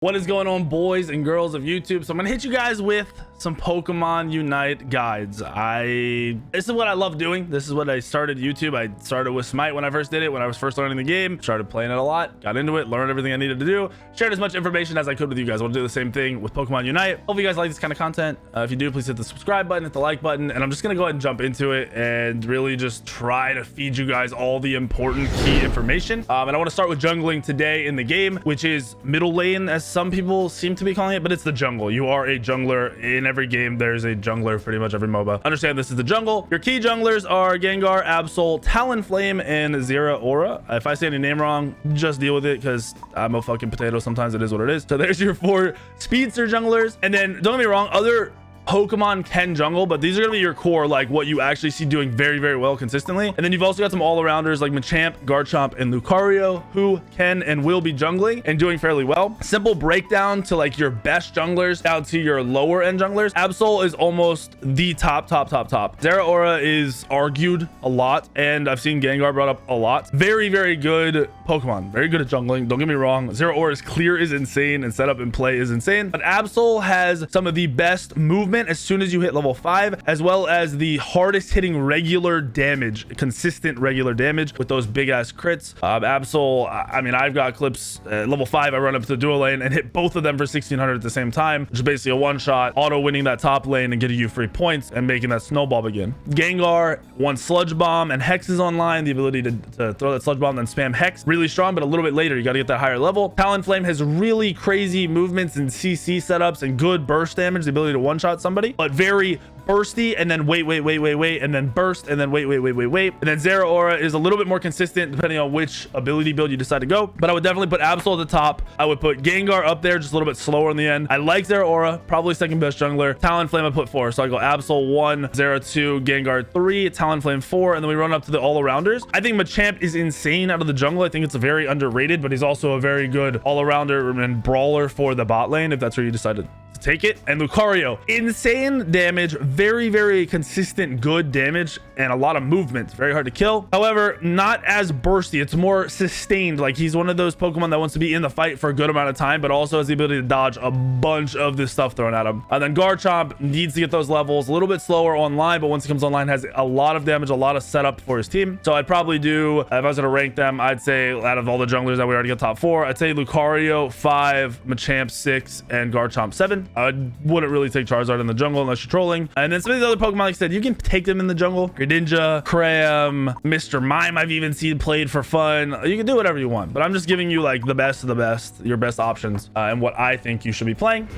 What is going on, boys and girls of YouTube? So I'm gonna hit you guys with some Pokemon Unite guides. This is what I love doing. This is what I started YouTube. I started with Smite when I first did it, when I was first learning the game. Started playing it a lot, got into it, learned everything I needed to do, shared as much information as I could with you guys. I want to do the same thing with Pokemon Unite. Hope you guys like this kind of content. If you do, please hit the subscribe button, hit the like button, and I'm just gonna go ahead and jump into it and really just try to feed you guys all the important key information. And I want to start with jungling today in the game, which is middle lane, as some people seem to be calling it, but it's the jungle. You are a jungler in every game. There's a jungler pretty much every MOBA. Understand this is the jungle. Your key junglers are Gengar, Absol, Talonflame, and Zeraora. If I say any name wrong, just deal with it because I'm a fucking potato. Sometimes it is what it is. So there's your 4 speedster junglers. And then don't get me wrong, other Pokemon can jungle, but these are gonna be your core, like what you actually see doing very, very well consistently. And then you've also got some all-arounders like Machamp, Garchomp, and Lucario, who can and will be jungling and doing fairly well. Simple breakdown to like your best junglers down to your lower end junglers. Absol is almost the top. Zeraora is argued a lot, and I've seen Gengar brought up a lot. Very, very good Pokemon. Very good at jungling. Don't get me wrong. Zeraora's clear is insane, and setup and play is insane. But Absol has some of the best movement as soon as you hit level 5, as well as the hardest hitting regular damage, consistent regular damage with those big ass crits. Absol, I mean, I've got clips at level 5. I run up to the dual lane and hit both of them for 1600 at the same time, which is basically a one-shot auto winning that top lane and getting you free points and making that snowball begin. Gengar, once Sludge Bomb and Hex is online, the ability to throw that Sludge Bomb and spam Hex, really strong, but a little bit later. You got to get that higher level. Talonflame has really crazy movements and CC setups and good burst damage, the ability to one-shot somebody, but very bursty, and then wait, and then burst, and then wait. And then Zeraora is a little bit more consistent depending on which ability build you decide to go. But I would definitely put Absol at the top. I would put Gengar up there, just a little bit slower in the end. I like Zeraora, probably second best jungler. Talonflame I put 4. So I go Absol 1, Zera 2, Gengar 3, Talonflame 4, and then we run up to the all-arounders. I think Machamp is insane out of the jungle. I think it's a very underrated, but he's also a very good all-arounder and brawler for the bot lane if that's where you decided to take it. And Lucario, insane damage, very consistent good damage, and a lot of movement. Very hard to kill, however not as bursty. It's more sustained. Like, he's one of those Pokemon that wants to be in the fight for a good amount of time, but also has the ability to dodge a bunch of this stuff thrown at him. And then Garchomp needs to get those levels, a little bit slower online, but once he comes online has a lot of damage, a lot of setup for his team. So I'd probably do, if I was going to rank them, I'd say out of all the junglers that we already got top 4, I'd say Lucario 5, Machamp 6, and Garchomp 7. I wouldn't really take Charizard in the jungle unless you're trolling. And then some of the other Pokemon, like I said, you can take them in the jungle. Greninja, Cram, Mr. Mime, I've even seen played for fun. You can do whatever you want, but I'm just giving you like the best of the best, your best options, and what I think you should be playing.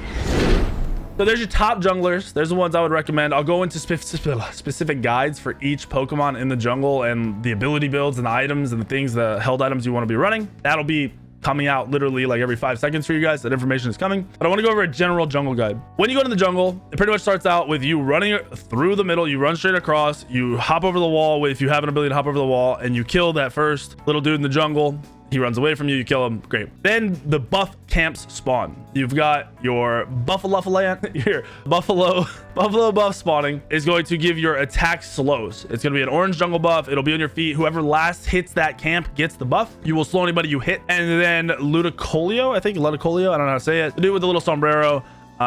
So there's your top junglers. There's the ones I would recommend. I'll go into specific guides for each Pokemon in the jungle and the ability builds and the items and the things, the held items you want to be running. That'll be coming out literally like every 5 seconds for you guys. That information is coming, but I want to go over a general jungle guide. When you go to the jungle, it pretty much starts out with you running through the middle. You run straight across, you hop over the wall if you have an ability to hop over the wall, and you kill that first little dude in the jungle. He runs away from you, you kill him, great. Then the buff camps spawn. You've got your buffalo buff spawning is going to give your attack slows. It's going to be an orange jungle buff. It'll be on your feet. Whoever last hits that camp gets the buff. You will slow anybody you hit. And then Ludicolo, I think, Ludicolo, I don't know how to say it. The dude with the little sombrero.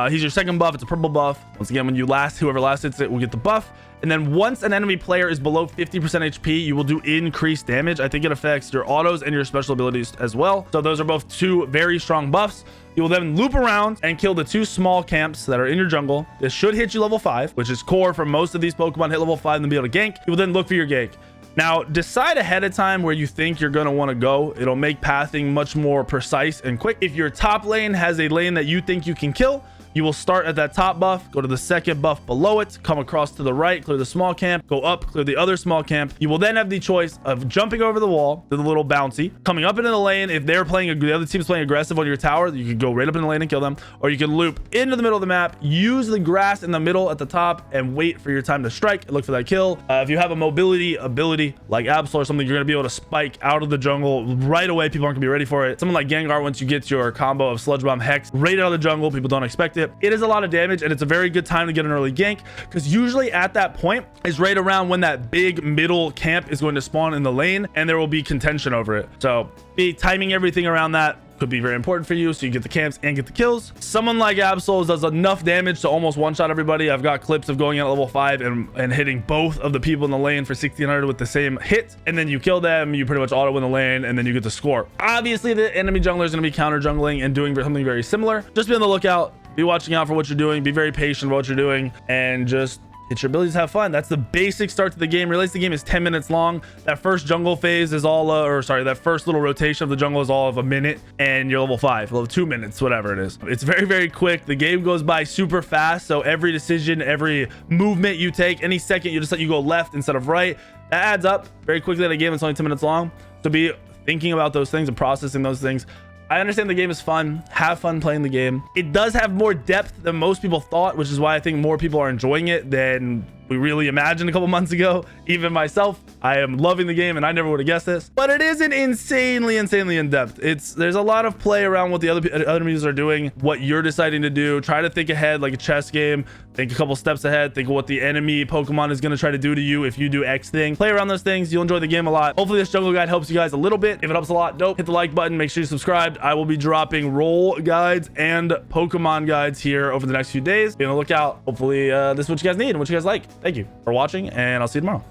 He's your second buff. It's a purple buff. Once again, when whoever last hits it will get the buff. And then once an enemy player is below 50% HP, you will do increased damage. I think it affects your autos and your special abilities as well. So those are both 2 very strong buffs. You will then loop around and kill the 2 small camps that are in your jungle. This should hit you level 5, which is core for most of these Pokemon. Hit level 5 and then be able to gank. You will then look for your gank. Now, decide ahead of time where you think you're going to want to go. It'll make pathing much more precise and quick. If your top lane has a lane that you think you can kill, you will start at that top buff, go to the second buff below it, come across to the right, clear the small camp, go up, clear the other small camp. You will then have the choice of jumping over the wall to the little bouncy, coming up into the lane. If they're playing, the other team's playing aggressive on your tower, you can go right up in the lane and kill them, or you can loop into the middle of the map, use the grass in the middle at the top, and wait for your time to strike and look for that kill. If you have a mobility ability like Absol or something, you're going to be able to spike out of the jungle right away. People aren't going to be ready for it. Someone like Gengar, once you get your combo of Sludge Bomb Hex right out of the jungle, people don't expect it. It is a lot of damage, and it's a very good time to get an early gank, because usually at that point is right around when that big middle camp is going to spawn in the lane, and there will be contention over it. So be timing everything around that. could be very important for you, so you get the camps and get the kills. Someone like Absol does enough damage to almost one-shot everybody. I've got clips of going at level 5 and hitting both of the people in the lane for 1600 with the same hit, and then you kill them, you pretty much auto win the lane, and then you get the score. Obviously, the enemy jungler is going to be counter jungling and doing something very similar. Just be on the lookout, be watching out for what you're doing, be very patient about what you're doing, and just hit your abilities, have fun. That's the basic start to the game. Realize the game is 10 minutes long. That first jungle phase is all that first little rotation of the jungle is all of a minute, and you're level 5, level 2 minutes, whatever it is. It's very, very quick. The game goes by super fast, so every decision, every movement you take, any second you decide you go left instead of right, that adds up very quickly in a game. It's only 10 minutes long, so be thinking about those things and processing those things. I understand the game is fun. Have fun playing the game. It does have more depth than most people thought, which is why I think more people are enjoying it than we really imagined a couple months ago. Even myself, I am loving the game, and I never would have guessed this. But it isn't insanely in depth. There's a lot of play around what the other enemies are doing, what you're deciding to do. Try to think ahead like a chess game. Think a couple steps ahead. Think of what the enemy Pokemon is going to try to do to you if you do X thing. Play around those things. You'll enjoy the game a lot. Hopefully this jungle guide helps you guys a little bit. If it helps a lot, dope. Hit the like button. Make sure you subscribe. I will be dropping role guides and Pokemon guides here over the next few days. Be on the lookout. Hopefully this is what you guys need and what you guys like. Thank you for watching, and I'll see you tomorrow.